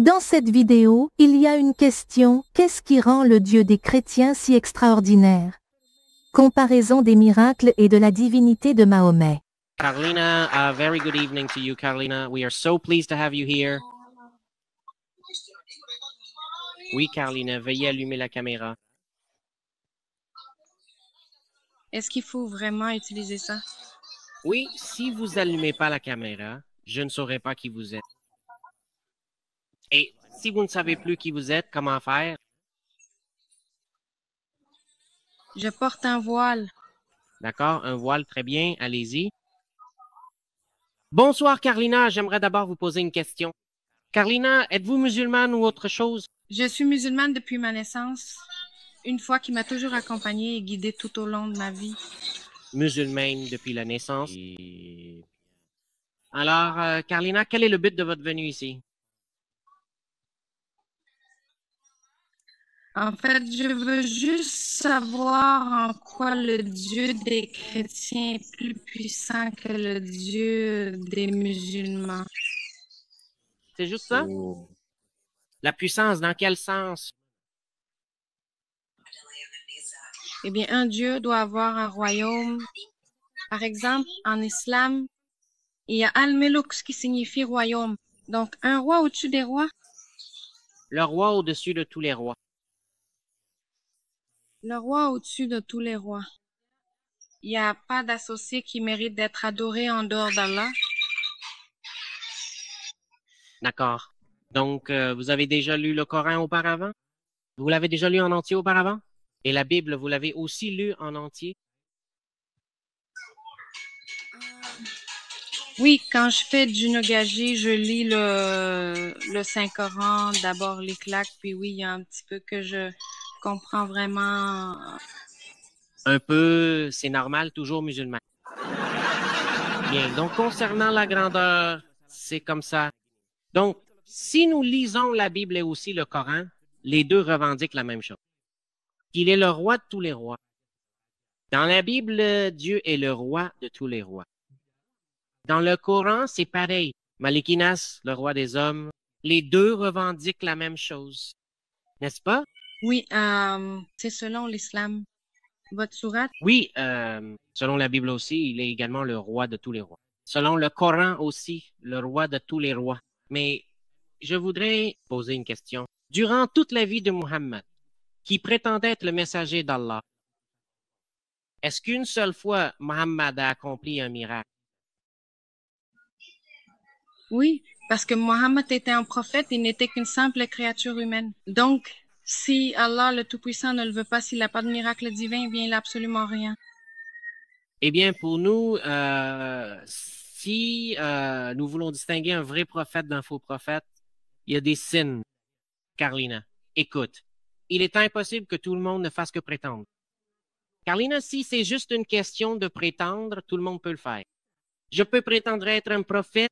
Dans cette vidéo, il y a une question: qu'est-ce qui rend le Dieu des chrétiens si extraordinaire? Comparaison des miracles et de la divinité de Mahomet. Carolina, very good evening to you, Carolina. We are so pleased to have you here. Oui, Carolina, veuillez allumer la caméra. Est-ce qu'il faut vraiment utiliser ça? Oui, si vous allumez pas la caméra, je ne saurai pas qui vous êtes. Et si vous ne savez plus qui vous êtes, comment faire? Je porte un voile. D'accord, un voile, très bien, allez-y. Bonsoir, Carolina, j'aimerais d'abord vous poser une question. Carolina, êtes-vous musulmane ou autre chose? Je suis musulmane depuis ma naissance. Une foi qui m'a toujours accompagnée et guidée tout au long de ma vie. Musulmane depuis la naissance. Alors, Carolina, quel est le but de votre venue ici? En fait, je veux juste savoir en quoi le Dieu des chrétiens est plus puissant que le Dieu des musulmans. C'est juste ça? La puissance, dans quel sens? Eh bien, un Dieu doit avoir un royaume. Par exemple, en islam, il y a Al-Melouk, ce qui signifie royaume. Donc, un roi au-dessus des rois. Le roi au-dessus de tous les rois. Le roi au-dessus de tous les rois. Il n'y a pas d'associé qui mérite d'être adoré en dehors d'Allah. D'accord. Donc, vous avez déjà lu le Coran auparavant? Vous l'avez déjà lu en entier auparavant? Et la Bible, vous l'avez aussi lu en entier? Oui, quand je fais du nagaji, je lis le Saint-Coran, d'abord les claques, puis oui, il y a un petit peu que je comprends vraiment. Un peu, c'est normal, toujours musulman. Bien, donc concernant la grandeur, c'est comme ça. Donc, si nous lisons la Bible et aussi le Coran, les deux revendiquent la même chose. Qu'il est le roi de tous les rois. Dans la Bible, Dieu est le roi de tous les rois. Dans le Coran, c'est pareil. Malikinas, le roi des hommes, les deux revendiquent la même chose. N'est-ce pas? Oui, c'est selon l'islam. Votre sourate? Oui, selon la Bible aussi, il est également le roi de tous les rois. Selon le Coran aussi, le roi de tous les rois. Mais je voudrais poser une question. Durant toute la vie de Muhammad, qui prétendait être le messager d'Allah, est-ce qu'une seule fois Muhammad a accompli un miracle? Oui, parce que Mohammed était un prophète, il n'était qu'une simple créature humaine. Donc, si Allah le Tout-Puissant ne le veut pas, s'il n'a pas de miracle divin, eh bien, il n'a absolument rien. Eh bien, pour nous, si nous voulons distinguer un vrai prophète d'un faux prophète, il y a des signes. Carolina, écoute, il est impossible que tout le monde ne fasse que prétendre. Carolina, si c'est juste une question de prétendre, tout le monde peut le faire. Je peux prétendre être un prophète,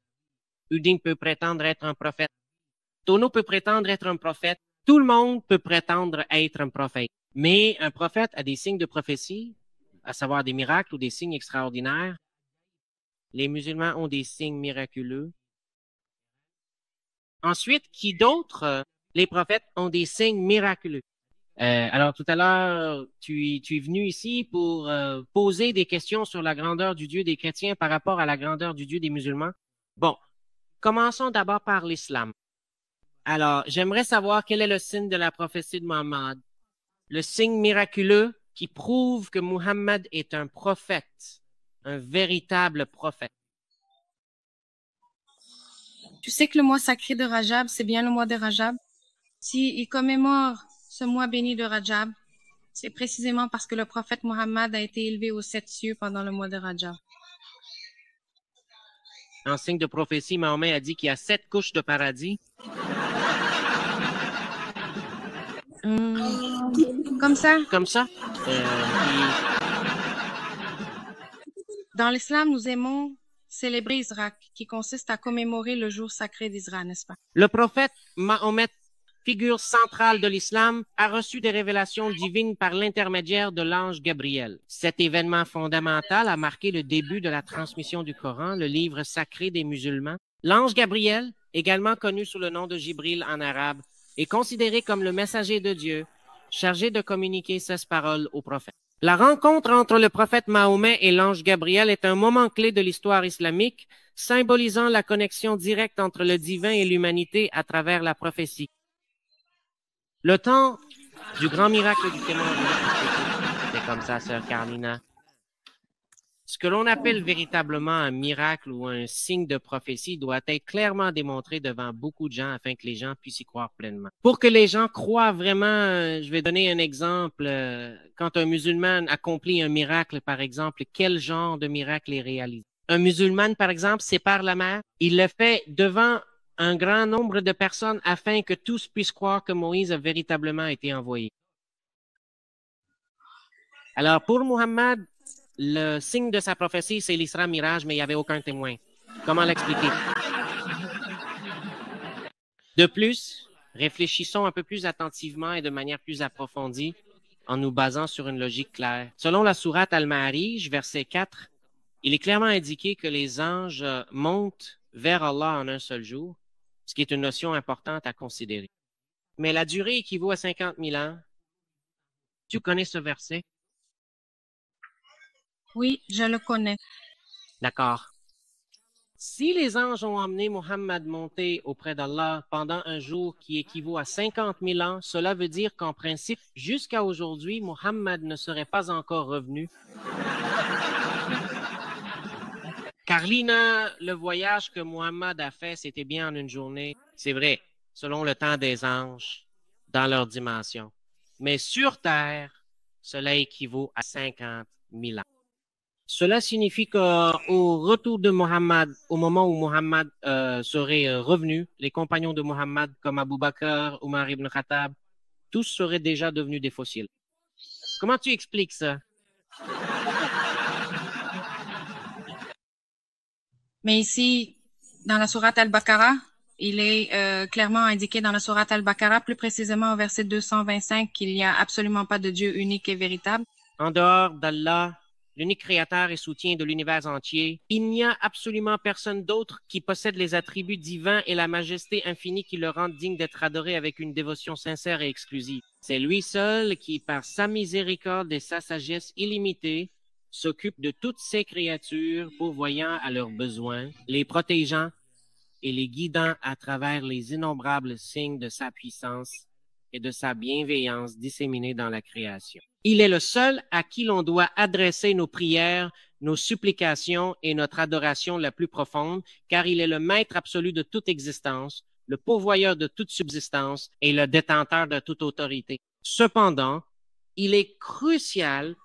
Udin peut prétendre être un prophète, Tono peut prétendre être un prophète, tout le monde peut prétendre être un prophète. Mais un prophète a des signes de prophétie, à savoir des miracles ou des signes extraordinaires. Les musulmans ont des signes miraculeux. Ensuite, qui d'autre? Les prophètes ont des signes miraculeux. Alors, tout à l'heure, tu es venu ici pour poser des questions sur la grandeur du Dieu des chrétiens par rapport à la grandeur du Dieu des musulmans. Bon, commençons d'abord par l'islam. Alors, j'aimerais savoir quel est le signe de la prophétie de Mohammed. Le signe miraculeux qui prouve que Muhammad est un prophète, un véritable prophète. Tu sais que le mois sacré de Rajab, c'est bien le mois de Rajab? Si il commémore ce mois béni de Rajab, c'est précisément parce que le prophète Mohammed a été élevé aux 7 cieux pendant le mois de Rajab. En signe de prophétie, Mahomet a dit qu'il y a 7 couches de paradis. Comme ça? Comme ça. Dans l'islam, nous aimons célébrer Isra, qui consiste à commémorer le jour sacré d'Isra, n'est-ce pas? Le prophète Mahomet, figure centrale de l'islam, a reçu des révélations divines par l'intermédiaire de l'ange Gabriel. Cet événement fondamental a marqué le début de la transmission du Coran, le livre sacré des musulmans. L'ange Gabriel également connu sous le nom de Jibril en arabe, est considéré comme le messager de Dieu, chargé de communiquer 16 paroles au prophète. La rencontre entre le prophète Mahomet et l'ange Gabriel est un moment clé de l'histoire islamique, symbolisant la connexion directe entre le divin et l'humanité à travers la prophétie. Le temps du grand miracle du témoin, c'est comme ça, sœur Carlina. Ce que l'on appelle véritablement un miracle ou un signe de prophétie doit être clairement démontré devant beaucoup de gens afin que les gens puissent y croire pleinement. Pour que les gens croient vraiment, je vais donner un exemple. Quand un musulman accomplit un miracle, par exemple, quel genre de miracle est réalisé? Un musulman, par exemple, sépare la mer. Il le fait devant un grand nombre de personnes afin que tous puissent croire que Moïse a véritablement été envoyé. Alors, pour Muhammad, le signe de sa prophétie, c'est l'Isra Mirage, mais il n'y avait aucun témoin. Comment l'expliquer? De plus, réfléchissons un peu plus attentivement et de manière plus approfondie en nous basant sur une logique claire. Selon la sourate Al-Ma'arij, verset 4, il est clairement indiqué que les anges montent vers Allah en un seul jour, ce qui est une notion importante à considérer. Mais la durée équivaut à 50 000 ans. Tu connais ce verset? Oui, je le connais. D'accord. Si les anges ont emmené Muhammad monter auprès d'Allah pendant un jour qui équivaut à 50 000 ans, cela veut dire qu'en principe, jusqu'à aujourd'hui, Muhammad ne serait pas encore revenu. Carlina, le voyage que Muhammad a fait, c'était bien en une journée. C'est vrai, selon le temps des anges, dans leur dimension. Mais sur Terre, cela équivaut à 50 000 ans. Cela signifie qu'au retour de Muhammad, au moment où Muhammad serait revenu, les compagnons de Muhammad comme Abu Bakr, Omar ibn Khattab, tous seraient déjà devenus des fossiles. Comment tu expliques ça? Mais ici, dans la sourate Al-Baqarah, il est clairement indiqué dans la sourate Al-Baqarah, plus précisément au verset 225, qu'il n'y a absolument pas de Dieu unique et véritable. En dehors d'Allah, l'unique créateur et soutien de l'univers entier, il n'y a absolument personne d'autre qui possède les attributs divins et la majesté infinie qui le rendent digne d'être adoré avec une dévotion sincère et exclusive. C'est lui seul qui, par sa miséricorde et sa sagesse illimitée, s'occupe de toutes ces créatures, pourvoyant à leurs besoins, les protégeant et les guidant à travers les innombrables signes de sa puissance et de sa bienveillance disséminée dans la création. Il est le seul à qui l'on doit adresser nos prières, nos supplications et notre adoration la plus profonde, car il est le maître absolu de toute existence, le pourvoyeur de toute subsistance et le détenteur de toute autorité. Cependant, il est crucial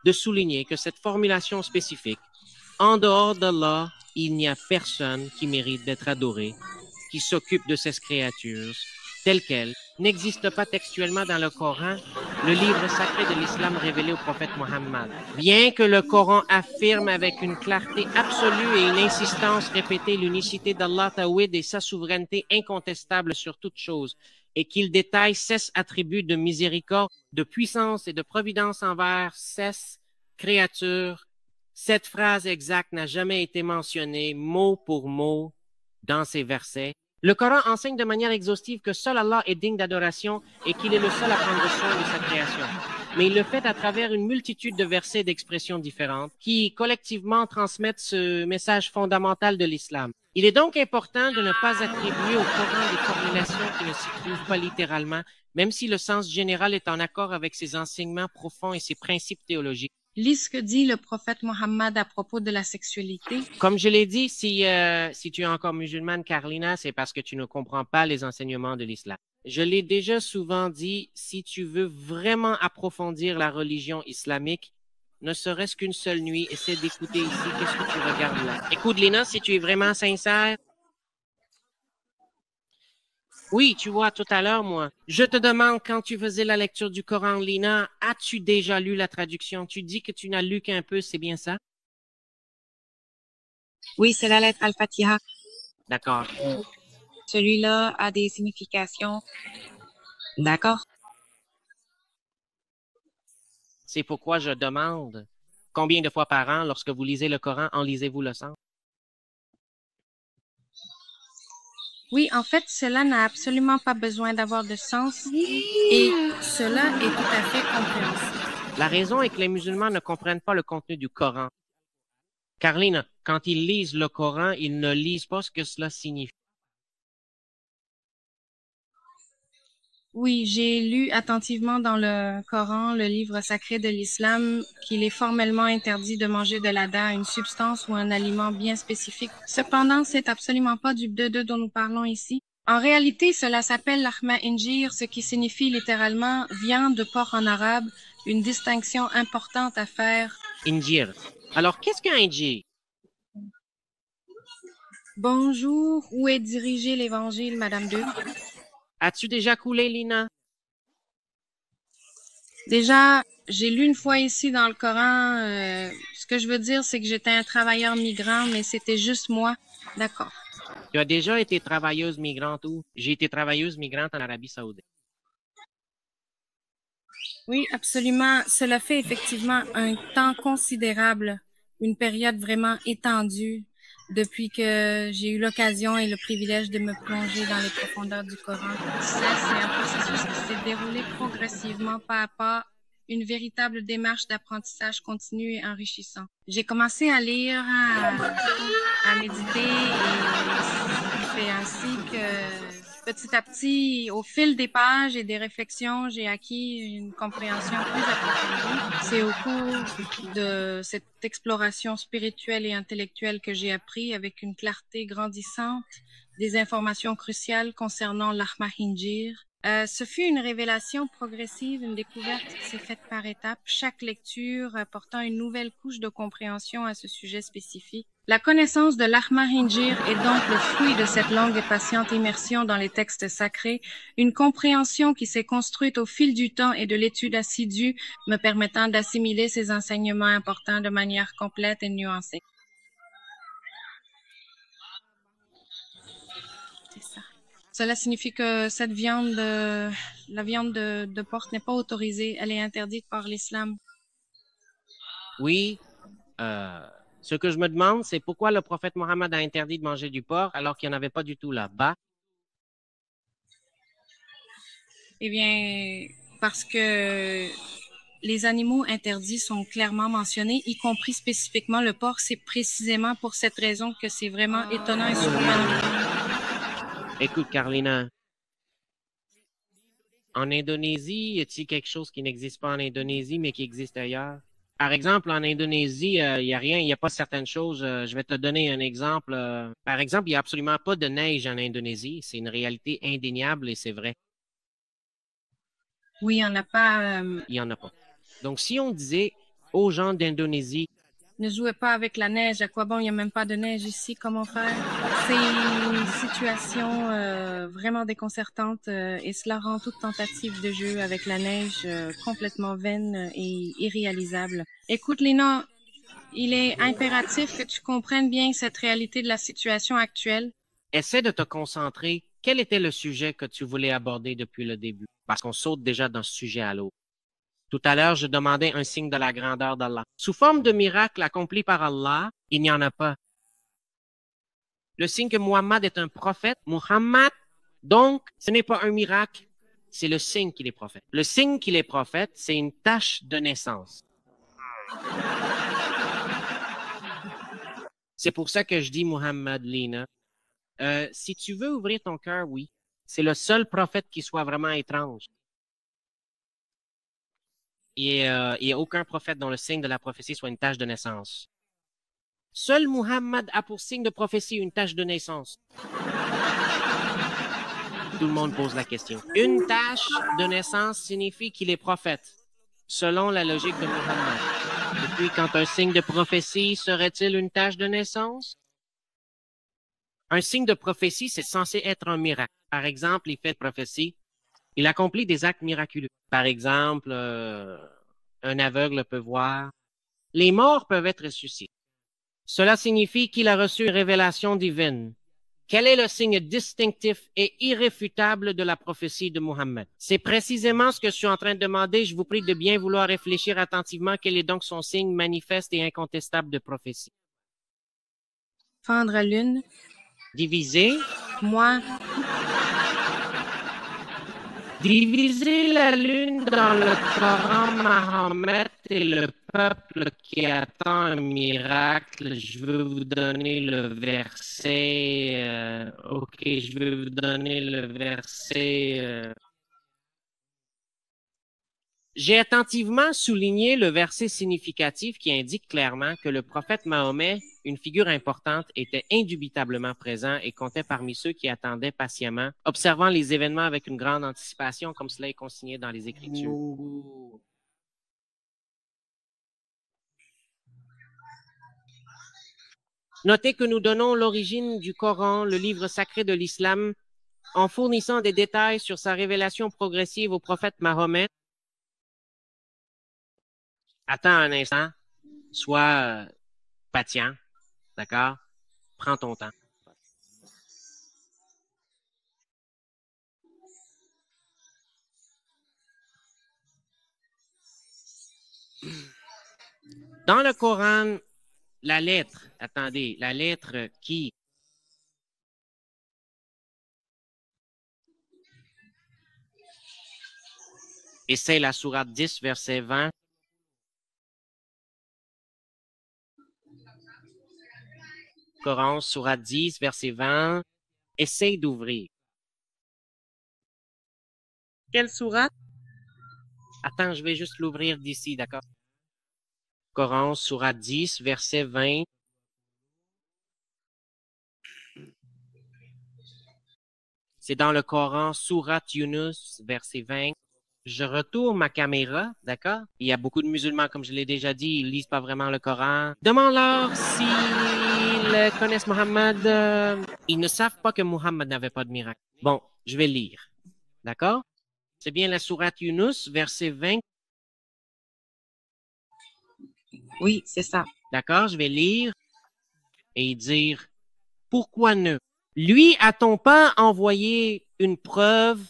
de souligner que cette formulation spécifique, en dehors d'Allah, il n'y a personne qui mérite d'être adoré, qui s'occupe de ces créatures telles quelles, n'existe pas textuellement dans le Coran, le livre sacré de l'islam révélé au prophète Muhammad. Bien que le Coran affirme avec une clarté absolue et une insistance répétée l'unicité d'Allah Tawhid et sa souveraineté incontestable sur toute chose, et qu'il détaille 16 attributs de miséricorde, de puissance et de providence envers 16 créatures, cette phrase exacte n'a jamais été mentionnée mot pour mot dans ces versets. Le Coran enseigne de manière exhaustive que seul Allah est digne d'adoration et qu'il est le seul à prendre soin de sa création. Mais il le fait à travers une multitude de versets et d'expressions différentes qui, collectivement, transmettent ce message fondamental de l'islam. Il est donc important de ne pas attribuer au Coran des formulations qui ne s'y trouvent pas littéralement, même si le sens général est en accord avec ses enseignements profonds et ses principes théologiques. Lis ce que dit le prophète Mohammed à propos de la sexualité. Comme je l'ai dit, si tu es encore musulmane, Carlina, c'est parce que tu ne comprends pas les enseignements de l'islam. Je l'ai déjà souvent dit, si tu veux vraiment approfondir la religion islamique, ne serait-ce qu'une seule nuit, essaie d'écouter ici, qu'est-ce que tu regardes là? Écoute, Lina, si tu es vraiment sincère. Oui, tu vois, tout à l'heure, moi, je te demande, quand tu faisais la lecture du Coran, Lina, as-tu déjà lu la traduction? Tu dis que tu n'as lu qu'un peu, c'est bien ça? Oui, c'est la lettre Al-Fatiha. D'accord. Celui-là a des significations. D'accord. C'est pourquoi je demande, combien de fois par an, lorsque vous lisez le Coran, en lisez-vous le sens? Oui, en fait, cela n'a absolument pas besoin d'avoir de sens et cela est tout à fait compréhensible. La raison est que les musulmans ne comprennent pas le contenu du Coran. Carlina, quand ils lisent le Coran, ils ne lisent pas ce que cela signifie. Oui, j'ai lu attentivement dans le Coran, le livre sacré de l'islam, qu'il est formellement interdit de manger de l'ada, une substance ou un aliment bien spécifique. Cependant, c'est absolument pas du bdede dont nous parlons ici. En réalité, cela s'appelle lahma injir, ce qui signifie littéralement viande de porc en arabe, une distinction importante à faire. Injir. Alors, qu'est-ce qu'un injir? Bonjour, où est dirigé l'évangile, Madame Duc? As-tu déjà coulé, Lina? Déjà, j'ai lu une fois ici dans le Coran, ce que je veux dire, c'est que j'étais un travailleur migrant, mais c'était juste moi. D'accord. Tu as déjà été travailleuse migrante où? J'ai été travailleuse migrante en Arabie Saoudite. Oui, absolument. Cela fait effectivement un temps considérable, une période vraiment étendue depuis que j'ai eu l'occasion et le privilège de me plonger dans les profondeurs du Coran. Ça, c'est un processus qui s'est déroulé progressivement, pas à pas, une véritable démarche d'apprentissage continu et enrichissant. J'ai commencé à lire, à méditer et c'est ainsi que petit à petit, au fil des pages et des réflexions, j'ai acquis une compréhension plus approfondie. C'est au cours de cette exploration spirituelle et intellectuelle que j'ai appris avec une clarté grandissante des informations cruciales concernant l'Ahma Hinjir. Ce fut une révélation progressive, une découverte qui s'est faite par étapes, chaque lecture apportant une nouvelle couche de compréhension à ce sujet spécifique. La connaissance de l'Ahma Hinjir est donc le fruit de cette longue et patiente immersion dans les textes sacrés, une compréhension qui s'est construite au fil du temps et de l'étude assidue, me permettant d'assimiler ces enseignements importants de manière complète et nuancée. C'est ça. Cela signifie que cette viande, la viande de porc n'est pas autorisée, elle est interdite par l'islam. Oui. Ce que je me demande, c'est pourquoi le prophète Mohammed a interdit de manger du porc alors qu'il n'y en avait pas du tout là-bas. Eh bien, parce que les animaux interdits sont clairement mentionnés, y compris spécifiquement le porc. C'est précisément pour cette raison que c'est vraiment étonnant et surprenant. Écoute, Carlina, en Indonésie, y a-t-il quelque chose qui n'existe pas en Indonésie, mais qui existe ailleurs? Par exemple, en Indonésie, il n'y a rien, il n'y a pas certaines choses. Je vais te donner un exemple. Par exemple, il n'y a absolument pas de neige en Indonésie. C'est une réalité indéniable et c'est vrai. Oui, on n'a pas... Il n'y en a pas. Donc, si on disait aux gens d'Indonésie, ne jouez pas avec la neige, à quoi bon, il n'y a même pas de neige ici, comment faire? C'est une situation vraiment déconcertante et cela rend toute tentative de jeu avec la neige complètement vaine et irréalisable. Écoute, Léna, il est impératif que tu comprennes bien cette réalité de la situation actuelle. essaie de te concentrer. Quel était le sujet que tu voulais aborder depuis le début? Parce qu'on saute déjà d'un sujet à l'autre. Tout à l'heure, je demandais un signe de la grandeur d'Allah. Sous forme de miracle accompli par Allah, il n'y en a pas. Le signe que Muhammad est un prophète, Muhammad, donc, ce n'est pas un miracle, c'est le signe qu'il est prophète. Le signe qu'il est prophète, c'est une tache de naissance. C'est pour ça que je dis Muhammad, Lina. Si tu veux ouvrir ton cœur, oui. C'est le seul prophète qui soit vraiment étrange. Il n'y a aucun prophète dont le signe de la prophétie soit une tache de naissance. Seul Muhammad a pour signe de prophétie une tache de naissance. Tout le monde pose la question. Une tache de naissance signifie qu'il est prophète, selon la logique de Muhammad. Et puis, quand un signe de prophétie serait-il une tache de naissance? Un signe de prophétie, c'est censé être un miracle. Par exemple, il fait de prophétie. Il accomplit des actes miraculeux. Par exemple, un aveugle peut voir. Les morts peuvent être ressuscités. Cela signifie qu'il a reçu une révélation divine. Quel est le signe distinctif et irréfutable de la prophétie de Muhammad? C'est précisément ce que je suis en train de demander. Je vous prie de bien vouloir réfléchir attentivement. Quel est donc son signe manifeste et incontestable de prophétie? Fendre à lune, Diviser? Moi, Diviser la lune dans le Coran, Mahomet et le peuple qui attend un miracle. Je veux vous donner le verset. Ok, je vais vous donner le verset. J'ai attentivement souligné le verset significatif qui indique clairement que le prophète Mahomet, une figure importante, était indubitablement présent et comptait parmi ceux qui attendaient patiemment, observant les événements avec une grande anticipation, comme cela est consigné dans les Écritures. Notez que nous donnons l'origine du Coran, le livre sacré de l'Islam, en fournissant des détails sur sa révélation progressive au prophète Mahomet. Attends un instant, sois patient, d'accord? Prends ton temps. Dans le Coran, la lettre, attendez, la lettre qui et c'est la sourate 10, verset 20. Coran, sourate 10, verset 20. Essaye d'ouvrir. Quelle sourate? Attends, je vais juste l'ouvrir d'ici, d'accord? Coran, sourate 10, verset 20. C'est dans le Coran, sourate Yunus, verset 20. Je retourne ma caméra, d'accord? Il y a beaucoup de musulmans, comme je l'ai déjà dit, ils lisent pas vraiment le Coran. Demande-leur s'ils connaissent Mohammed. Ils ne savent pas que Mohammed n'avait pas de miracle. Bon, je vais lire, d'accord? C'est bien la sourate Yunus, verset 20. oui, c'est ça. D'accord, je vais lire et dire, pourquoi ne? Lui a-t-on pas envoyé une preuve,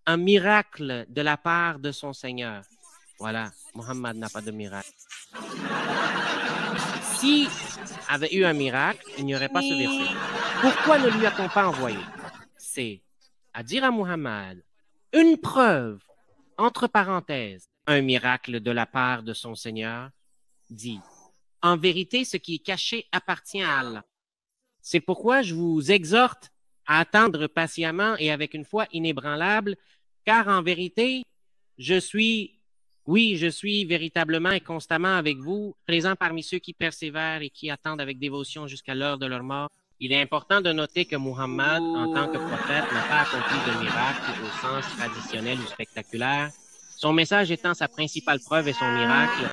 un miracle de la part de son Seigneur? Voilà, Mohammed n'a pas de miracle. Si avait eu un miracle, il n'y aurait pas ce verset. Pourquoi ne lui a-t-on pas envoyé? C'est à dire à Muhammad une preuve, entre parenthèses, un miracle de la part de son Seigneur, dit, en vérité, ce qui est caché appartient à Allah. C'est pourquoi je vous exhorte à attendre patiemment et avec une foi inébranlable, car en vérité, je suis véritablement et constamment avec vous, présent parmi ceux qui persévèrent et qui attendent avec dévotion jusqu'à l'heure de leur mort. Il est important de noter que Muhammad, en tant que prophète, n'a pas accompli de miracle au sens traditionnel ou spectaculaire, son message étant sa principale preuve et son miracle.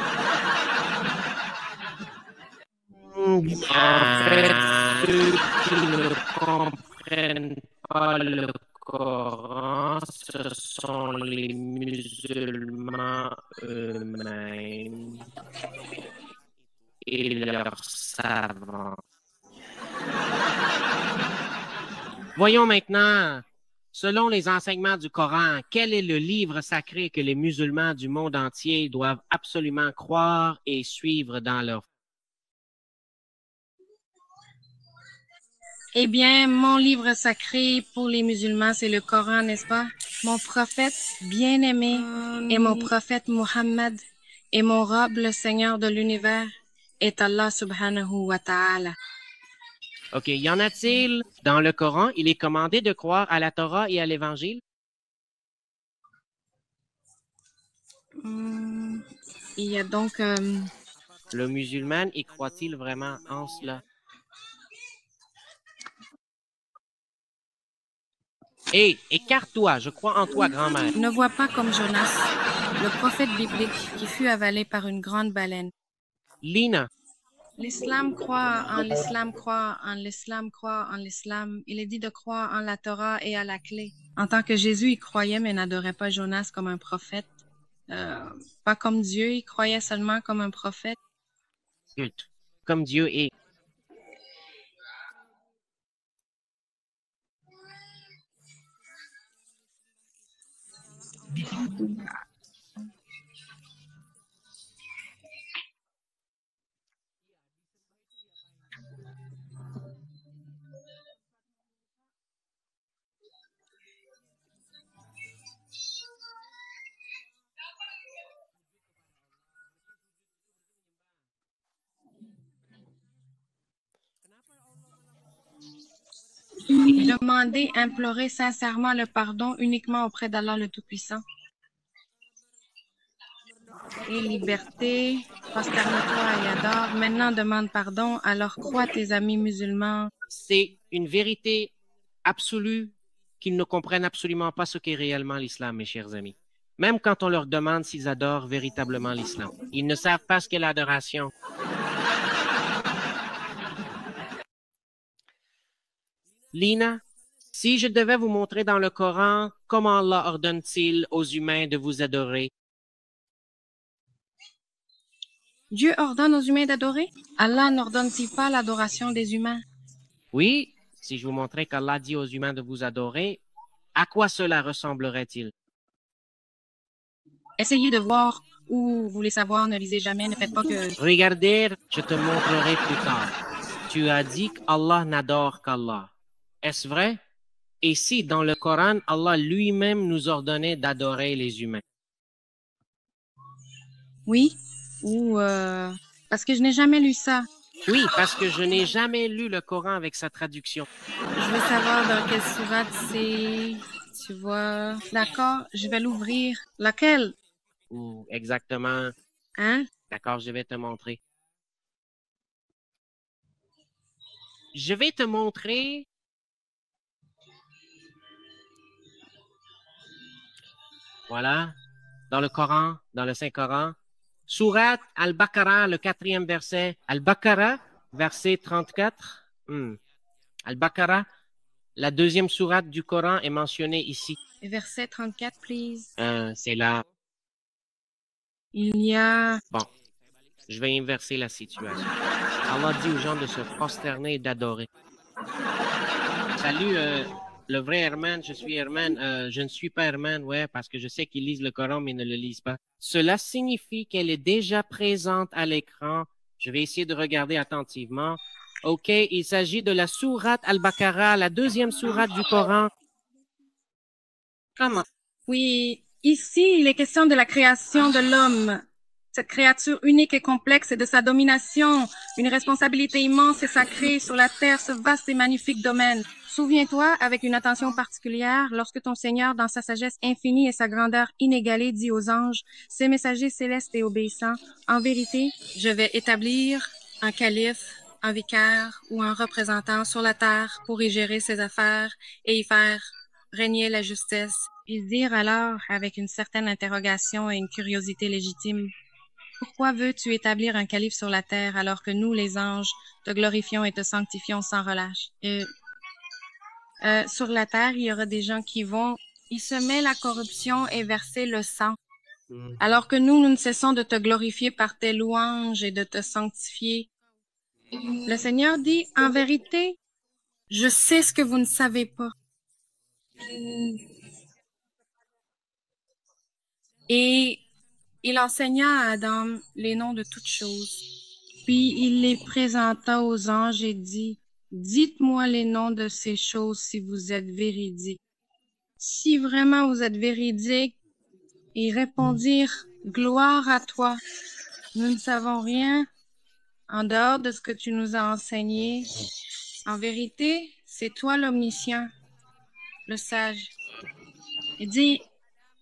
En fait, ceux qui ne comprennent pas le Coran, ce sont les musulmans eux-mêmes et leurs savants. Voyons maintenant, selon les enseignements du Coran, quel est le livre sacré que les musulmans du monde entier doivent absolument croire et suivre dans leur... Eh bien, mon livre sacré pour les musulmans, c'est le Coran, n'est-ce pas? Mon prophète bien-aimé est mon prophète Muhammad et mon robe, le Seigneur de l'univers, est Allah subhanahu wa ta'ala. OK, y en a-t-il dans le Coran, il est commandé de croire à la Torah et à l'Évangile? Il y a donc... Le musulman y croit-il vraiment en cela? Hé, écarte-toi, je crois en toi, grand-mère. ne vois pas comme Jonas, le prophète biblique qui fut avalé par une grande baleine. Lina, L'islam croit en l'islam, croit en l'islam, croit en l'islam. Il est dit de croire en la Torah et à la clé. En tant que Jésus, il croyait mais n'adorait pas Jonas comme un prophète. Pas comme Dieu, il croyait seulement comme un prophète. culte, comme Dieu est. Demandez, implorez sincèrement le pardon uniquement auprès d'Allah le Tout-Puissant. Et liberté, prosterne-toi et adore. Maintenant, demande pardon, alors crois tes amis musulmans. C'est une vérité absolue qu'ils ne comprennent absolument pas ce qu'est réellement l'islam, mes chers amis. Même quand on leur demande s'ils adorent véritablement l'islam. Ils ne savent pas ce qu'est l'adoration. Lina, si je devais vous montrer dans le Coran comment Allah ordonne-t-il aux humains de vous adorer? Dieu ordonne aux humains d'adorer? Allah n'ordonne-t-il pas l'adoration des humains? Oui, si je vous montrais qu'Allah dit aux humains de vous adorer, à quoi cela ressemblerait-il? Essayez de voir ou vous voulez savoir, ne lisez jamais, ne faites pas que... Regardez, je te montrerai plus tard. Tu as dit qu'Allah n'adore qu'Allah. Est-ce vrai? Et si dans le Coran, Allah lui-même nous ordonnait d'adorer les humains? Oui, ou parce que je n'ai jamais lu ça. Oui, parce que je n'ai jamais lu le Coran avec sa traduction. Je veux savoir dans quelle sourate c'est... Tu vois... D'accord, je vais l'ouvrir. Laquelle? Ou exactement. Hein? D'accord, je vais te montrer. Je vais te montrer. Voilà, dans le Coran, dans le Saint-Coran. Sourate Al-Baqarah, le 4e verset. Al-Baqarah, verset 34. Al-Baqarah, la 2e sourate du Coran est mentionnée ici. Verset 34, please. C'est là. Il y a... Bon, je vais inverser la situation. Allah dit aux gens de se prosterner et d'adorer. Salut, le vrai Herman, je suis Herman. Je ne suis pas Herman, ouais, parce que je sais qu'ils lisent le Coran, mais ne le lisent pas. Cela signifie qu'elle est déjà présente à l'écran. Je vais essayer de regarder attentivement. OK, il s'agit de la sourate Al-Baqarah, la 2e sourate du Coran. Comment? Oui, ici, il est question de la création de l'homme. Cette créature unique et complexe et de sa domination, une responsabilité immense et sacrée sur la terre, ce vaste et magnifique domaine. Souviens-toi, avec une attention particulière, lorsque ton Seigneur, dans sa sagesse infinie et sa grandeur inégalée, dit aux anges, ses messagers célestes et obéissants, en vérité, je vais établir un calife, un vicaire ou un représentant sur la terre pour y gérer ses affaires et y faire régner la justice. Ils dirent alors, avec une certaine interrogation et une curiosité légitime, pourquoi veux-tu établir un calife sur la terre alors que nous, les anges, te glorifions et te sanctifions sans relâche? Sur la terre, il y aura des gens qui vont y semer la corruption et verser le sang. Alors que nous ne cessons de te glorifier par tes louanges et de te sanctifier. Le Seigneur dit, en vérité, je sais ce que vous ne savez pas. Et il enseigna à Adam les noms de toutes choses. Puis il les présenta aux anges et dit, dites-moi les noms de ces choses si vous êtes véridiques. Si vraiment vous êtes véridiques, ils répondirent, gloire à toi. Nous ne savons rien en dehors de ce que tu nous as enseigné. En vérité, c'est toi l'omniscient, le sage. Il dit,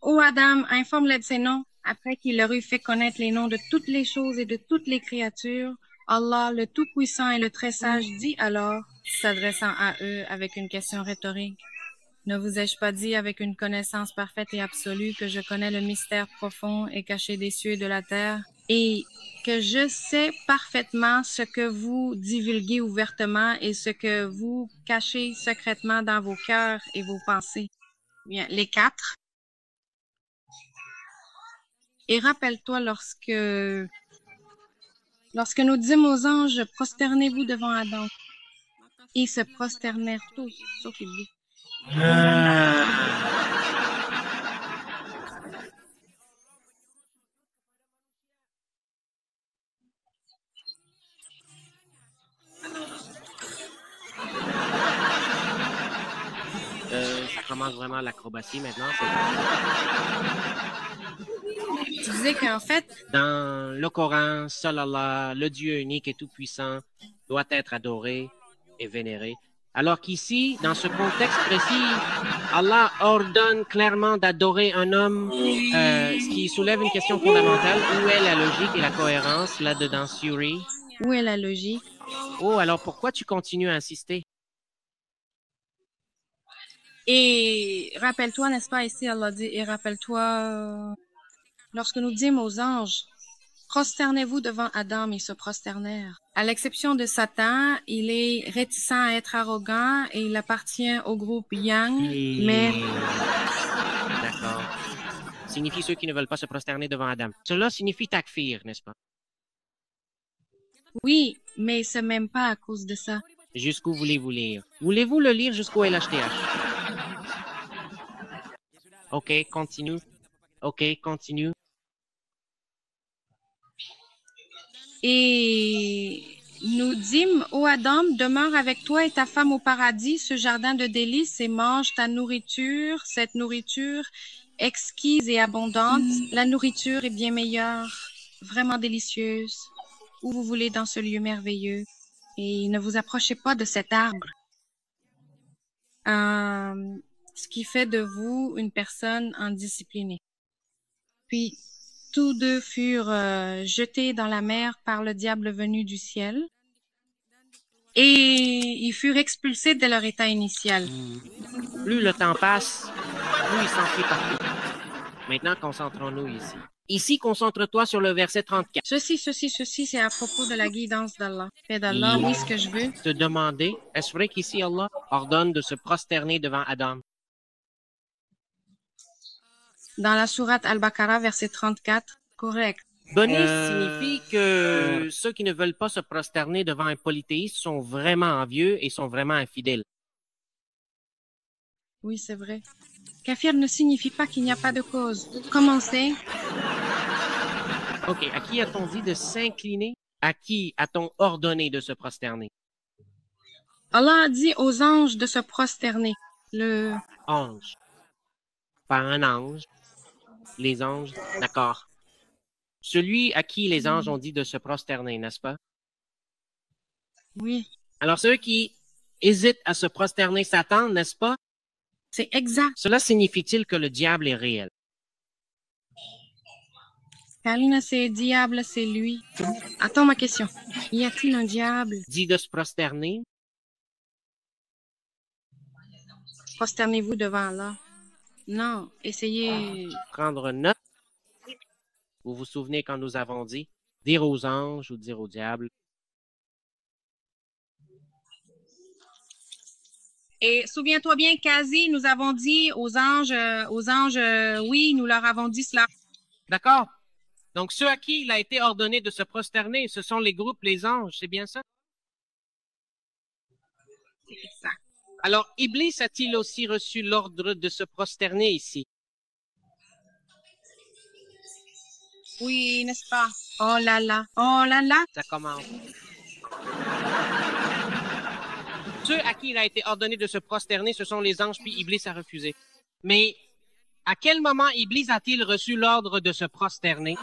ô Adam, informe-les de ces noms. Après qu'il leur eut fait connaître les noms de toutes les choses et de toutes les créatures, Allah, le Tout-Puissant et le Très-Sage, dit alors, s'adressant à eux avec une question rhétorique, ne vous ai-je pas dit avec une connaissance parfaite et absolue que je connais le mystère profond et caché des cieux et de la terre, et que je sais parfaitement ce que vous divulguez ouvertement et ce que vous cachez secrètement dans vos cœurs et vos pensées? Bien, les 4. Et rappelle-toi lorsque nous dîmes aux anges, prosternez-vous devant Adam. Ils se prosternèrent tous, sauf Iblis. Ça commence vraiment l'acrobatie maintenant. Tu disais qu'en fait, dans le Coran, seul Allah, le Dieu unique et tout-puissant, doit être adoré et vénéré. Alors qu'ici, dans ce contexte précis, Allah ordonne clairement d'adorer un homme, ce qui soulève une question fondamentale. Où est la logique et la cohérence là-dedans, Suri? Où est la logique? Oh, alors pourquoi tu continues à insister? Et rappelle-toi, n'est-ce pas, ici, Allah dit, et rappelle-toi, lorsque nous dîmes aux anges, prosternez-vous devant Adam, ils se prosternèrent. À l'exception de Satan, il est réticent à être arrogant et il appartient au groupe Yang, mais D'accord. Signifie ceux qui ne veulent pas se prosterner devant Adam. Cela signifie takfir, n'est-ce pas? oui, mais il se m'aime pas à cause de ça. Jusqu'où voulez-vous lire? Voulez-vous le lire jusqu'au LHTH? OK, continue. OK, continue. Et nous dîmes, ô Adam, demeure avec toi et ta femme au paradis, ce jardin de délices, et mange ta nourriture, cette nourriture exquise et abondante. La nourriture est bien meilleure, vraiment délicieuse, où vous voulez dans ce lieu merveilleux. Et ne vous approchez pas de cet arbre. Ce qui fait de vous une personne indisciplinée. Puis, tous deux furent jetés dans la mer par le diable venu du ciel et ils furent expulsés de leur état initial. Plus le temps passe, plus il s'enfuit partout. Maintenant, concentrons-nous ici. Ici, concentre-toi sur le verset 34. Ceci, c'est à propos de la guidance d'Allah. Fait d'Allah, oui, ce que je veux. Te demander, est-ce vrai qu'ici Allah ordonne de se prosterner devant Adam? Dans la sourate Al-Baqarah, verset 34, correct. Boni signifie que ceux qui ne veulent pas se prosterner devant un polythéiste sont vraiment envieux et sont vraiment infidèles. Oui, c'est vrai. Kafir ne signifie pas qu'il n'y a pas de cause. Comment c'est? OK, à qui a-t-on dit de s'incliner? À qui a-t-on ordonné de se prosterner? Allah a dit aux anges de se prosterner. Le Ange. Pas un ange. Les anges, d'accord. Celui à qui les anges ont dit de se prosterner, n'est-ce pas? oui, Alors ceux qui hésitent à se prosterner Satan, n'est-ce pas? c'est exact. Cela signifie-t-il que le diable est réel? Kalina, c'est diable, c'est lui. Attends ma question. Y a-t-il un diable? Dit de se prosterner? Prosternez-vous devant Allah. Non, essayez. Prendre note. Vous vous souvenez quand nous avons dit dire aux anges ou dire au diable? Et souviens-toi bien, Kazi, nous avons dit aux anges, oui, nous leur avons dit cela. D'accord. Donc ceux à qui il a été ordonné de se prosterner, ce sont les groupes, les anges, c'est bien ça? C'est exact. Alors, Iblis a-t-il aussi reçu l'ordre de se prosterner ici? Oui, n'est-ce pas? Oh là là, oh là là. Ça commence. Ceux à qui il a été ordonné de se prosterner, ce sont les anges, puis Iblis a refusé. Mais à quel moment Iblis a-t-il reçu l'ordre de se prosterner?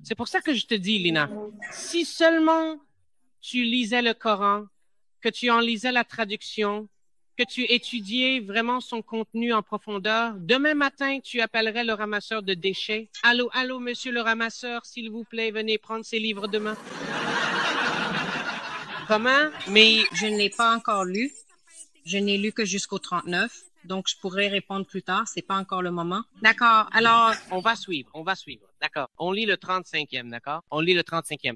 C'est pour ça que je te dis, Lina, si seulement tu lisais le Coran, que tu en lisais la traduction, que tu étudiais vraiment son contenu en profondeur, demain matin, tu appellerais le ramasseur de déchets. Allô, allô, monsieur le ramasseur, s'il vous plaît, venez prendre ces livres demain. Comment? Mais Je ne l'ai pas encore lu. Je n'ai lu que jusqu'au 39. Donc, je pourrais répondre plus tard. C'est pas encore le moment. D'accord. Alors, on va suivre. D'accord. On lit le 35e, d'accord? On lit le 35e.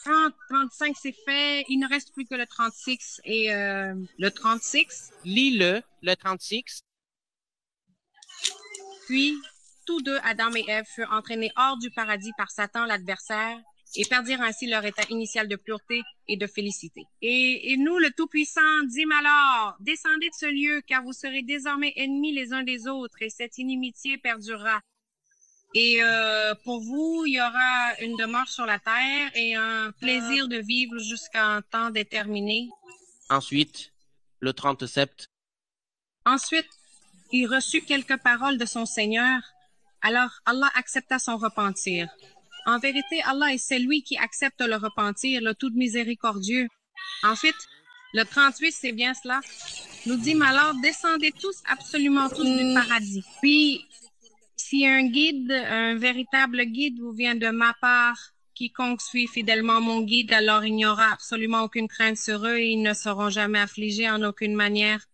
30, 35, c'est fait. Il ne reste plus que le 36 et le 36. Lis-le, le 36. Puis, tous deux, Adam et Ève, furent entraînés hors du paradis par Satan, l'adversaire, et perdirent ainsi leur état initial de pureté et de félicité. Et nous, le Tout-Puissant, dîmes alors, descendez de ce lieu, car vous serez désormais ennemis les uns des autres, et cette inimitié perdurera. Et pour vous, il y aura une demeure sur la terre et un plaisir de vivre jusqu'à un temps déterminé. Ensuite, le 37. Ensuite, il reçut quelques paroles de son Seigneur. Alors Allah accepta son repentir. En vérité, Allah est celui qui accepte le repentir, le tout miséricordieux. Ensuite, le 38, c'est bien cela, nous dit, alors descendez tous, absolument tous du paradis. Puis, si un guide, un véritable guide vous vient de ma part, quiconque suit fidèlement mon guide, alors il n'y aura absolument aucune crainte sur eux et ils ne seront jamais affligés en aucune manière.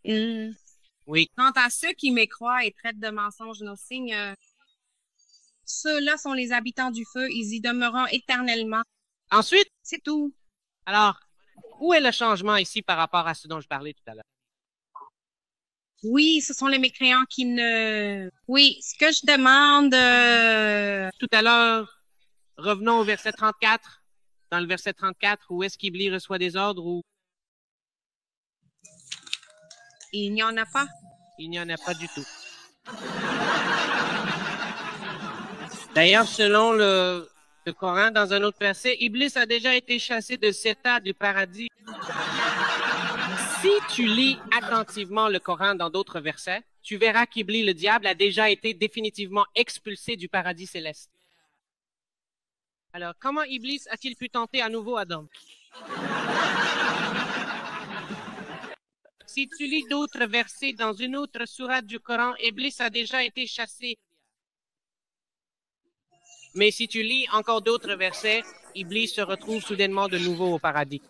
Oui. Quant à ceux qui m'écroient et traitent de mensonges nos signes, ceux-là sont les habitants du feu, ils y demeureront éternellement. Ensuite, C'est tout. alors, où est le changement ici par rapport à ce dont je parlais tout à l'heure? Oui, ce sont les mécréants qui ne... Oui, ce que je demande... Tout à l'heure, revenons au verset 34. Dans le verset 34, où est-ce qu'Iblis reçoit des ordres ou... Il n'y en a pas. Il n'y en a pas du tout. D'ailleurs, selon le Coran, dans un autre verset, Iblis a déjà été chassé de Séta du paradis. Si tu lis attentivement le Coran dans d'autres versets, tu verras qu'Iblis, le diable, a déjà été définitivement expulsé du paradis céleste. Alors, comment Iblis a-t-il pu tenter à nouveau Adam? Si tu lis d'autres versets dans une autre sourate du Coran, Iblis a déjà été chassé. Mais si tu lis encore d'autres versets, Iblis se retrouve soudainement de nouveau au paradis.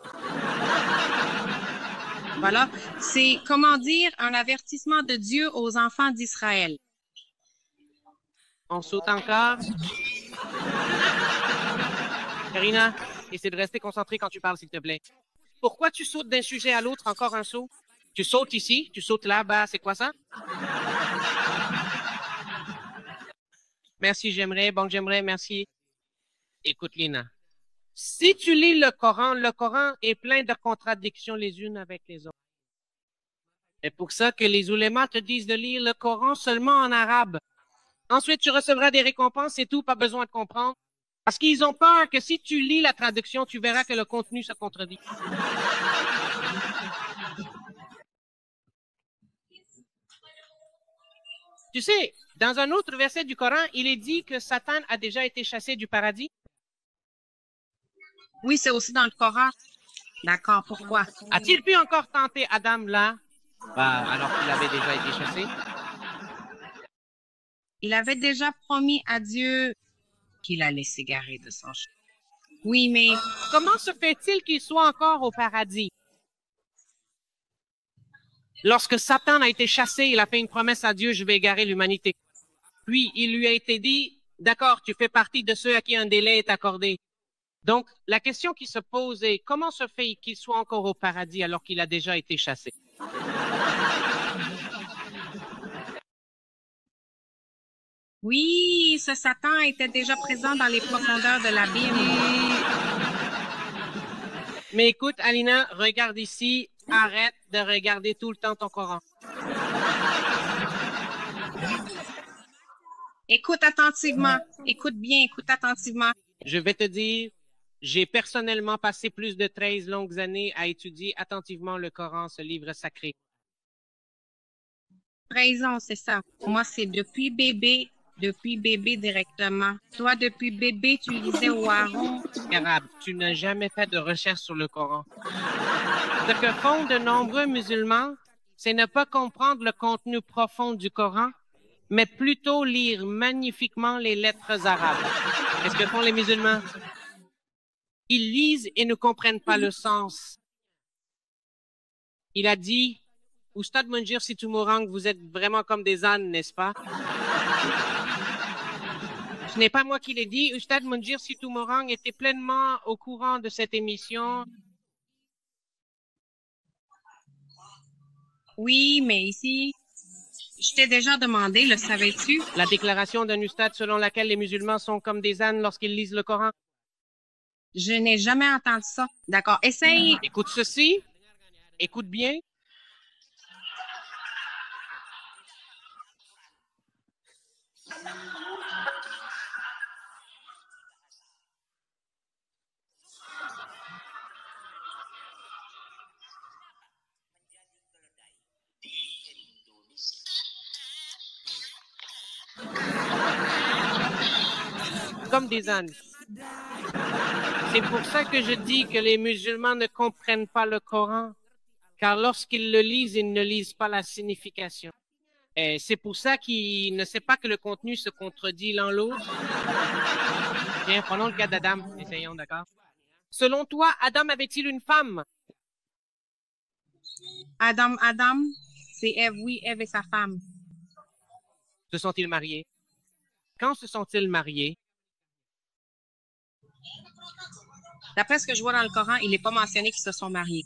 Voilà, c'est, comment dire, un avertissement de Dieu aux enfants d'Israël. On saute encore. Karina, essaie de rester concentrée quand tu parles, s'il te plaît. Pourquoi tu sautes d'un sujet à l'autre, encore un saut? Tu sautes ici, tu sautes là-bas, c'est quoi ça? Merci, j'aimerais, bon, j'aimerais, merci. Écoute, Lina, si tu lis le Coran est plein de contradictions les unes avec les autres. C'est pour ça que les oulémas te disent de lire le Coran seulement en arabe. Ensuite, tu recevras des récompenses, c'est tout, pas besoin de comprendre. Parce qu'ils ont peur que si tu lis la traduction, tu verras que le contenu se contredit. Tu sais, dans un autre verset du Coran, il est dit que Satan a déjà été chassé du paradis. Oui, c'est aussi dans le Coran. D'accord, pourquoi? A-t-il pu encore tenter Adam là, alors qu'il avait déjà été chassé? Il avait déjà promis à Dieu qu'il allait s'égarer de son chemin. Oui, mais Comment se fait-il qu'il soit encore au paradis? Lorsque Satan a été chassé, il a fait une promesse à Dieu, je vais égarer l'humanité. Puis, il lui a été dit, d'accord, tu fais partie de ceux à qui un délai est accordé. Donc, la question qui se pose est, comment se fait qu'il soit encore au paradis alors qu'il a déjà été chassé? oui, ce Satan était déjà présent dans les profondeurs de l'abîme. Mais écoute, Alina, regarde ici, arrête de regarder tout le temps ton Coran. Écoute attentivement. Écoute bien, écoute attentivement. Je vais te dire, j'ai personnellement passé plus de 13 longues années à étudier attentivement le Coran, ce livre sacré. 13 ans, c'est ça. Moi, c'est depuis bébé directement. Toi, depuis bébé, tu lisais au Haron. Arabe, tu n'as jamais fait de recherche sur le Coran. Ce que font de nombreux musulmans, c'est ne pas comprendre le contenu profond du Coran, mais plutôt lire magnifiquement les lettres arabes. Qu'est-ce que font les musulmans? Ils lisent et ne comprennent pas le sens. Il a dit, Oustad Munjir Situmourang, vous êtes vraiment comme des ânes, n'est-ce pas? Ce n'est pas moi qui l'ai dit. Oustad Munjir Situmourang était pleinement au courant de cette émission. Oui, mais ici, je t'ai déjà demandé, le savais-tu? La déclaration d'un ustad selon laquelle les musulmans sont comme des ânes lorsqu'ils lisent le Coran. Je n'ai jamais entendu ça. D'accord, essaye. Écoute ceci. Écoute bien. Comme des ânes. C'est pour ça que je dis que les musulmans ne comprennent pas le Coran, car lorsqu'ils le lisent, ils ne lisent pas la signification. Et c'est pour ça qu'ils ne savent pas que le contenu se contredit l'un l'autre. Bien, prenons le cas d'Adam. Essayons, d'accord? Selon toi, Adam avait-il une femme? Adam, c'est Ève, oui, Ève et sa femme. Se sont-ils mariés? Quand se sont-ils mariés? D'après ce que je vois dans le Coran, il n'est pas mentionné qu'ils se sont mariés.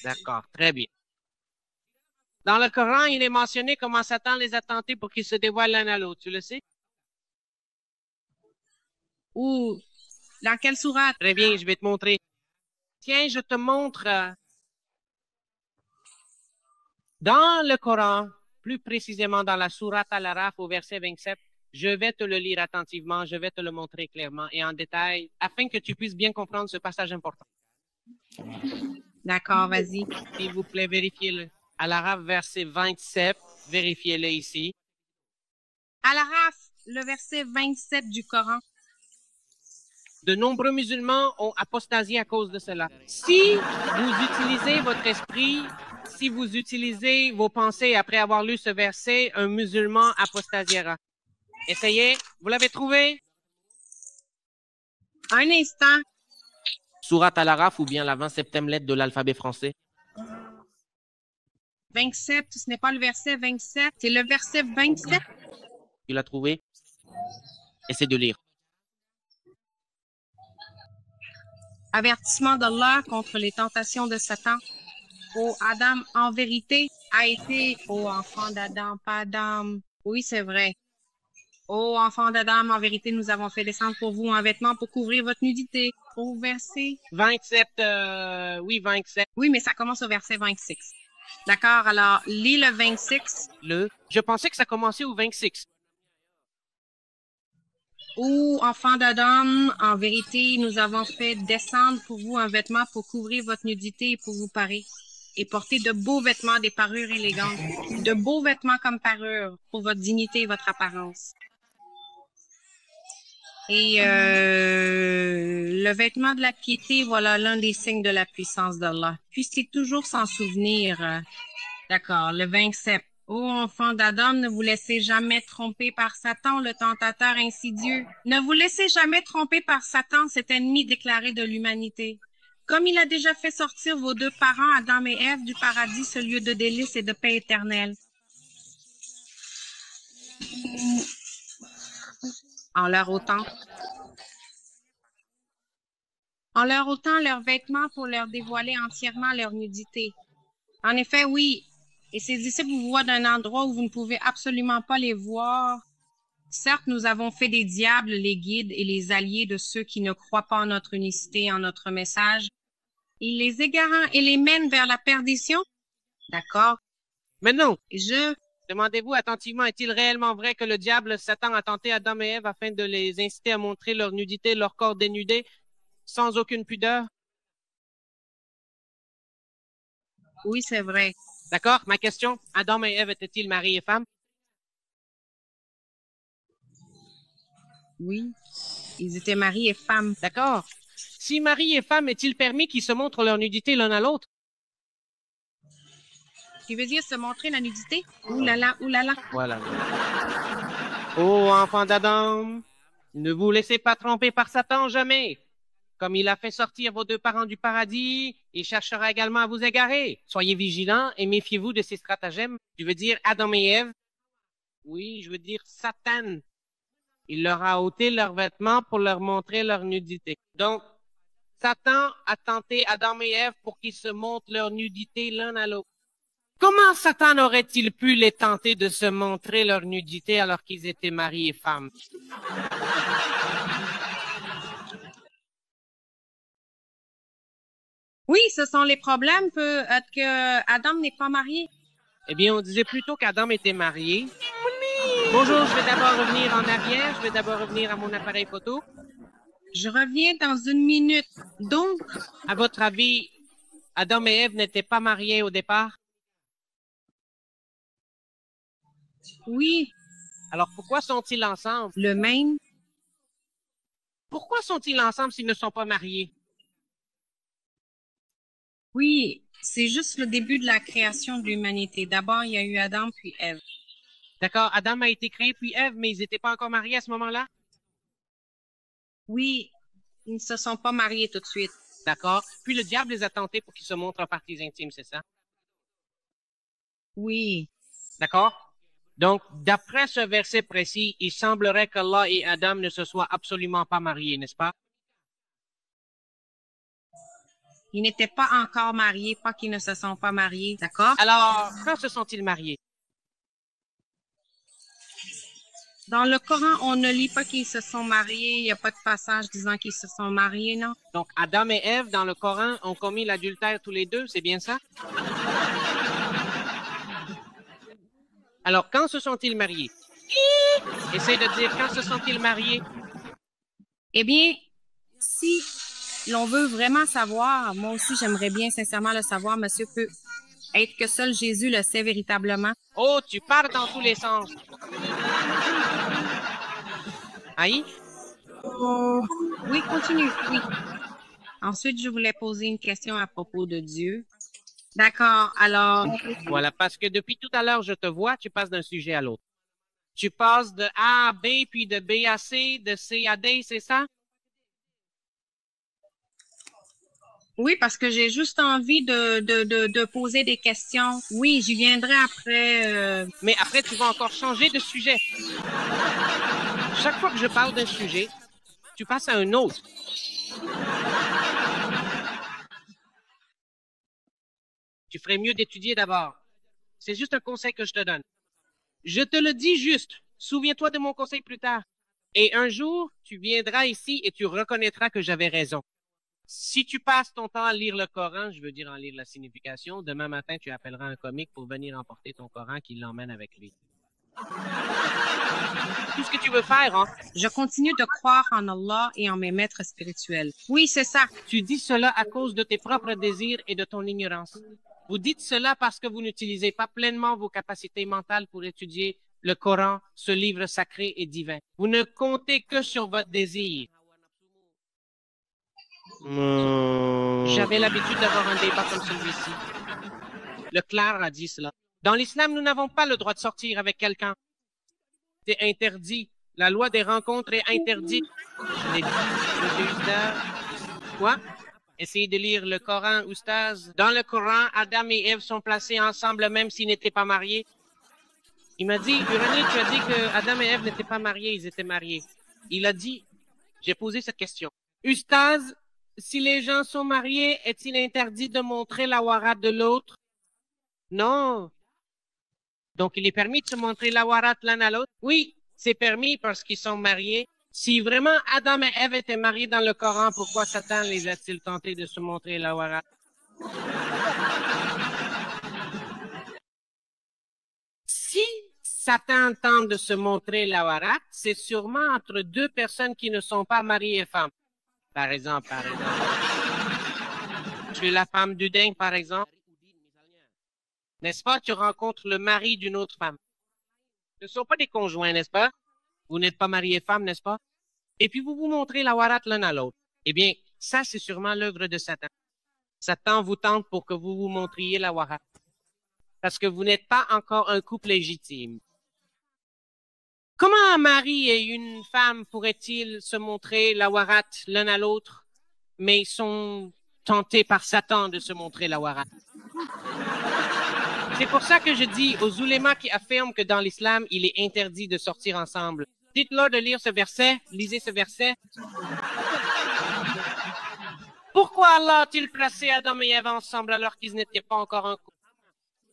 D'accord, très bien. Dans le Coran, il est mentionné comment Satan les a tentés pour qu'ils se dévoilent l'un à l'autre. Tu le sais? Ou dans quelle sourate? Très bien, je vais te montrer. Tiens, je te montre dans le Coran, plus précisément dans la sourate Al-Araf au verset 27. Je vais te le lire attentivement, je vais te le montrer clairement et en détail afin que tu puisses bien comprendre ce passage important. D'accord, vas-y. S'il vous plaît, vérifiez-le. Al-Araf, verset 27, vérifiez-le ici. Al-Araf, le verset 27 du Coran. De nombreux musulmans ont apostasié à cause de cela. Si vous utilisez votre esprit, si vous utilisez vos pensées après avoir lu ce verset, un musulman apostasiera. Essayez. Vous l'avez trouvé? Un instant. Sourate Al-Araf ou bien la 27e lettre de l'alphabet français. 27, ce n'est pas le verset 27, c'est le verset 27. Tu l'as trouvé? Essaie de lire. Avertissement d'Allah contre les tentations de Satan. Ô Adam, en vérité, a été, ô enfant d'Adam, pas Adam. Oui, c'est vrai. Ô enfant d'Adam, en vérité, nous avons fait descendre pour vous un vêtement pour couvrir votre nudité. Au verset 27, oui, 27. Oui, mais ça commence au verset 26. D'accord, alors, lis le 26. Je pensais que ça commençait au 26. Ô enfant d'Adam, en vérité, nous avons fait descendre pour vous un vêtement pour couvrir votre nudité et pour vous parer. Et porter de beaux vêtements, des parures élégantes. De beaux vêtements comme parures pour votre dignité et votre apparence. Et le vêtement de la piété, voilà l'un des signes de la puissance d'Allah. Puissiez toujours s'en souvenir. D'accord, le 27. Ô enfants d'Adam, ne vous laissez jamais tromper par Satan, le tentateur insidieux. Ne vous laissez jamais tromper par Satan, cet ennemi déclaré de l'humanité. Comme il a déjà fait sortir vos deux parents, Adam et Ève, du paradis, ce lieu de délices et de paix éternelle. En leur ôtant leurs vêtements pour leur dévoiler entièrement leur nudité. En effet, oui. Et ses disciples vous voient d'un endroit où vous ne pouvez absolument pas les voir. Certes, nous avons fait des diables les guides et les alliés de ceux qui ne croient pas en notre unicité, en notre message. Ils les égarent et les mènent vers la perdition. D'accord. Maintenant, demandez-vous attentivement, est-il réellement vrai que le diable, Satan, a tenté Adam et Ève afin de les inciter à montrer leur nudité, leur corps dénudé, sans aucune pudeur? Oui, c'est vrai. D'accord, ma question, Adam et Ève étaient-ils mari et femme? Oui, ils étaient mari et femme. D'accord. Si mari et femme, est-il permis qu'ils se montrent leur nudité l'un à l'autre? Tu veux dire se montrer la nudité? Ouh là là, ouh là là. Voilà. Ô enfants d'Adam, ne vous laissez pas tromper par Satan jamais. Comme il a fait sortir vos deux parents du paradis, il cherchera également à vous égarer. Soyez vigilants et méfiez-vous de ses stratagèmes. Tu veux dire Adam et Ève? Oui, je veux dire Satan. Il leur a ôté leurs vêtements pour leur montrer leur nudité. Donc, Satan a tenté Adam et Ève pour qu'ils se montrent leur nudité l'un à l'autre. Comment Satan aurait-il pu les tenter de se montrer leur nudité alors qu'ils étaient mari et femme? Oui, ce sont les problèmes. Peut-être que Adam n'est pas marié. Eh bien, on disait plutôt qu'Adam était marié. Bonjour, je vais d'abord revenir en arrière. Je vais d'abord revenir à mon appareil photo. Je reviens dans 1 minute. Donc, à votre avis, Adam et Ève n'étaient pas mariés au départ? Oui. Alors, pourquoi sont-ils ensemble? Le même. Pourquoi sont-ils ensemble s'ils ne sont pas mariés? Oui, c'est juste le début de la création de l'humanité. D'abord, il y a eu Adam puis Ève. D'accord, Adam a été créé puis Ève, mais ils n'étaient pas encore mariés à ce moment-là? Oui, ils ne se sont pas mariés tout de suite. D'accord. Puis le diable les a tentés pour qu'ils se montrent en parties intimes, c'est ça? Oui, D'accord? Donc, d'après ce verset précis, il semblerait qu'Allah et Adam ne se soient absolument pas mariés, n'est-ce pas? ils n'étaient pas encore mariés, pas qu'ils ne se sont pas mariés, d'accord? Alors, quand se sont-ils mariés? Dans le Coran, on ne lit pas qu'ils se sont mariés. Il n'y a pas de passage disant qu'ils se sont mariés, non? Donc, Adam et Ève, dans le Coran, ont commis l'adultère tous les deux, c'est bien ça? Alors, quand se sont-ils mariés? Essaye de dire quand se sont-ils mariés? Eh bien, si l'on veut vraiment savoir, moi aussi j'aimerais bien sincèrement le savoir, monsieur, peut être que seul Jésus le sait véritablement. Oh, tu pars dans tous les sens. Aïe? Oui, continue, oui. Ensuite, je voulais poser une question à propos de Dieu. D'accord, alors, Voilà, parce que depuis tout à l'heure, je te vois, tu passes d'un sujet à l'autre. Tu passes de A à B, puis de B à C, de C à D, c'est ça? oui, parce que j'ai juste envie de poser des questions. Oui, j'y viendrai après. Mais après, tu vas encore changer de sujet. Chaque fois que je parle d'un sujet, tu passes à un autre. Tu ferais mieux d'étudier d'abord. C'est juste un conseil que je te donne. Je te le dis juste. Souviens-toi de mon conseil plus tard. Et un jour, tu viendras ici et tu reconnaîtras que j'avais raison. Si tu passes ton temps à lire le Coran, je veux dire en lire la signification, demain matin, tu appelleras un comique pour venir emporter ton Coran qui l'emmène avec lui. Tout ce que tu veux faire, hein? Je continue de croire en Allah et en mes maîtres spirituels. Oui, c'est ça. Tu dis cela à cause de tes propres désirs et de ton ignorance. Vous dites cela parce que vous n'utilisez pas pleinement vos capacités mentales pour étudier le Coran, ce livre sacré et divin. Vous ne comptez que sur votre désir. J'avais l'habitude d'avoir un débat comme celui-ci. Le clerc a dit cela. Dans l'islam, nous n'avons pas le droit de sortir avec quelqu'un. C'est interdit. La loi des rencontres est interdite. Je l'ai dit, monsieur Oustaz. Quoi? Essayez de lire le Coran, Oustaz. Dans le Coran, Adam et Ève sont placés ensemble même s'ils n'étaient pas mariés. Il m'a dit, Uranie, tu as dit que Adam et Ève n'étaient pas mariés, ils étaient mariés. Il a dit, j'ai posé cette question. Oustaz, si les gens sont mariés, est-il interdit de montrer la warat de l'autre? Non. Donc, il est permis de se montrer la warat l'un à l'autre? Oui, c'est permis parce qu'ils sont mariés. Si vraiment Adam et Ève étaient mariés dans le Coran, pourquoi Satan les a-t-il tentés de se montrer la warat? Si Satan tente de se montrer la warat, c'est sûrement entre deux personnes qui ne sont pas mariées et femmes. Par exemple. Tu es la femme du dingue, par exemple. N'est-ce pas? Tu rencontres le mari d'une autre femme. Ce ne sont pas des conjoints, n'est-ce pas? Vous n'êtes pas marié et femme, n'est-ce pas? Et puis vous vous montrez la warat l'un à l'autre. Eh bien, ça, c'est sûrement l'œuvre de Satan. Satan vous tente pour que vous vous montriez la warat. Parce que vous n'êtes pas encore un couple légitime. Comment un mari et une femme pourraient-ils se montrer la warat l'un à l'autre, mais ils sont tentés par Satan de se montrer la warat? C'est pour ça que je dis aux oulémas qui affirment que dans l'islam, il est interdit de sortir ensemble. Dites-leur de lire ce verset, lisez ce verset. Pourquoi Allah a-t-il placé Adam et Ève ensemble alors qu'ils n'étaient pas encore un couple?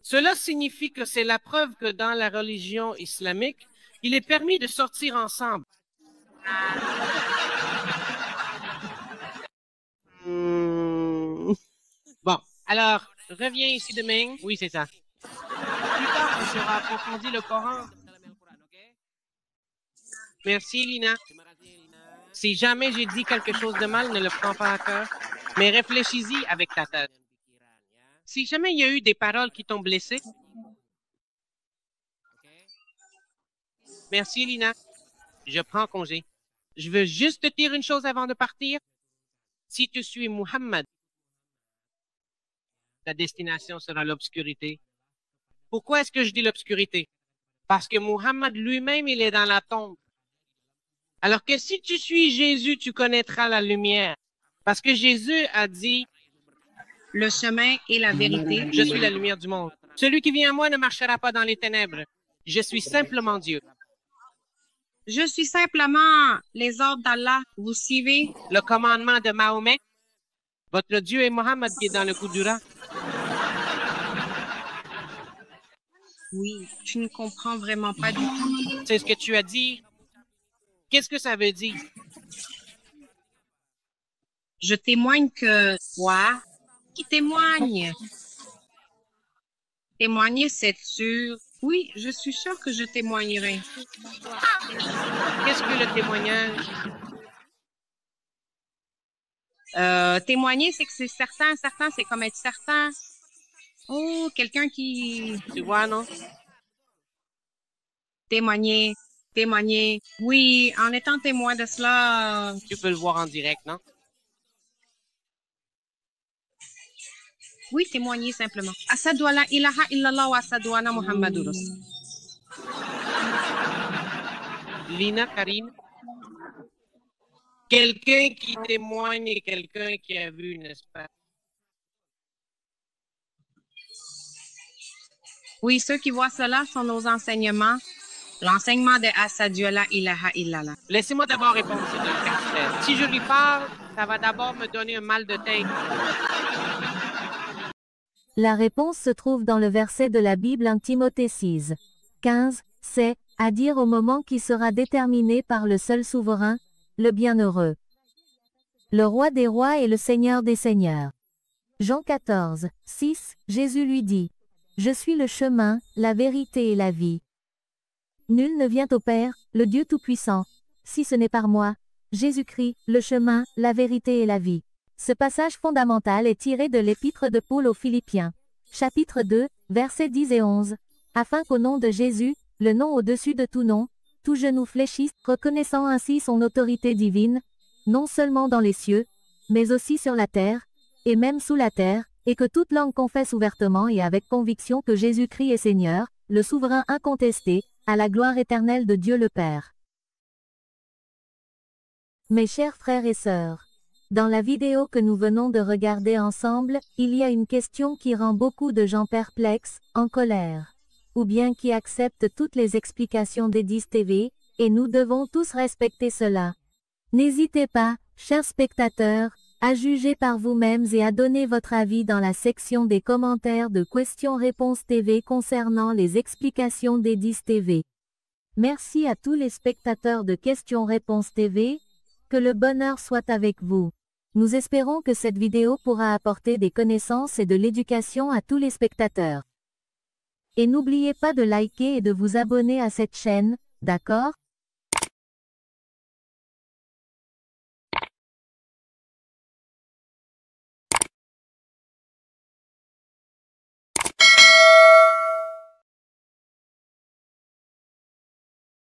Cela signifie que c'est la preuve que dans la religion islamique, il est permis de sortir ensemble. Bon, alors, reviens ici demain. Oui, c'est ça. Plus tard, on sera approfondi le Coran. Merci, Lina. Si jamais j'ai dit quelque chose de mal, ne le prends pas à cœur, mais réfléchis-y avec ta tête. Si jamais il y a eu des paroles qui t'ont blessé, merci, Lina. Je prends congé. Je veux juste te dire une chose avant de partir. Si tu suis Muhammad, ta destination sera l'obscurité. Pourquoi est-ce que je dis l'obscurité? Parce que Muhammad lui-même, il est dans la tombe. Alors que si tu suis Jésus, tu connaîtras la lumière. Parce que Jésus a dit, le chemin et la vérité. je suis la lumière du monde. Celui qui vient à moi ne marchera pas dans les ténèbres. Je suis simplement Dieu. Je suis simplement les ordres d'Allah. Vous suivez? Le commandement de Mahomet. Votre Dieu est Mohammed qui est dans le Qudura. Oui, je ne comprends vraiment pas du tout. C'est ce que tu as dit. Qu'est-ce que ça veut dire? Je témoigne que... Quoi? Qui témoigne? Témoigner, c'est sûr. Oui, je suis sûre que je témoignerai. Qu'est-ce que le témoignage? Témoigner, c'est que c'est certain. Certain, c'est comme être certain. Oh, quelqu'un qui... Tu vois, non? Témoigner. Témoigner. Oui, en étant témoin de cela... Tu peux le voir en direct, non? Oui, témoigner simplement. Asadu la ilaha illallah wa asadu anna Muhammadur Rasul. Lina, Karine? Quelqu'un qui témoigne et quelqu'un qui a vu, n'est-ce pas? Oui, ceux qui voient cela sont nos enseignements. L'enseignement de Asadu la ilaha illallah. Laissez-moi d'abord répondre ces deux questions. Si je lui parle, ça va d'abord me donner un mal de tête. La réponse se trouve dans le verset de la Bible 1 Timothée 6, 15, c'est, à dire au moment qui sera déterminé par le seul souverain, le bienheureux. Le roi des rois et le seigneur des seigneurs. Jean 14, 6, Jésus lui dit, je suis le chemin, la vérité et la vie. Nul ne vient au Père, le Dieu Tout-Puissant, si ce n'est par moi, Jésus-Christ, le chemin, la vérité et la vie. Ce passage fondamental est tiré de l'épître de Paul aux Philippiens, chapitre 2, versets 10 et 11, afin qu'au nom de Jésus, le nom au-dessus de tout nom, tout genou fléchisse, reconnaissant ainsi son autorité divine, non seulement dans les cieux, mais aussi sur la terre, et même sous la terre, et que toute langue confesse ouvertement et avec conviction que Jésus-Christ est Seigneur, le souverain incontesté, à la gloire éternelle de Dieu le Père. Mes chers frères et sœurs, dans la vidéo que nous venons de regarder ensemble, il y a une question qui rend beaucoup de gens perplexes, en colère, ou bien qui acceptent toutes les explications d'Edis TV, et nous devons tous respecter cela. N'hésitez pas, chers spectateurs, à juger par vous-mêmes et à donner votre avis dans la section des commentaires de Questions-Réponses TV concernant les explications d'Edis TV. Merci à tous les spectateurs de Questions-Réponses TV, que le bonheur soit avec vous. Nous espérons que cette vidéo pourra apporter des connaissances et de l'éducation à tous les spectateurs. Et n'oubliez pas de liker et de vous abonner à cette chaîne, d'accord?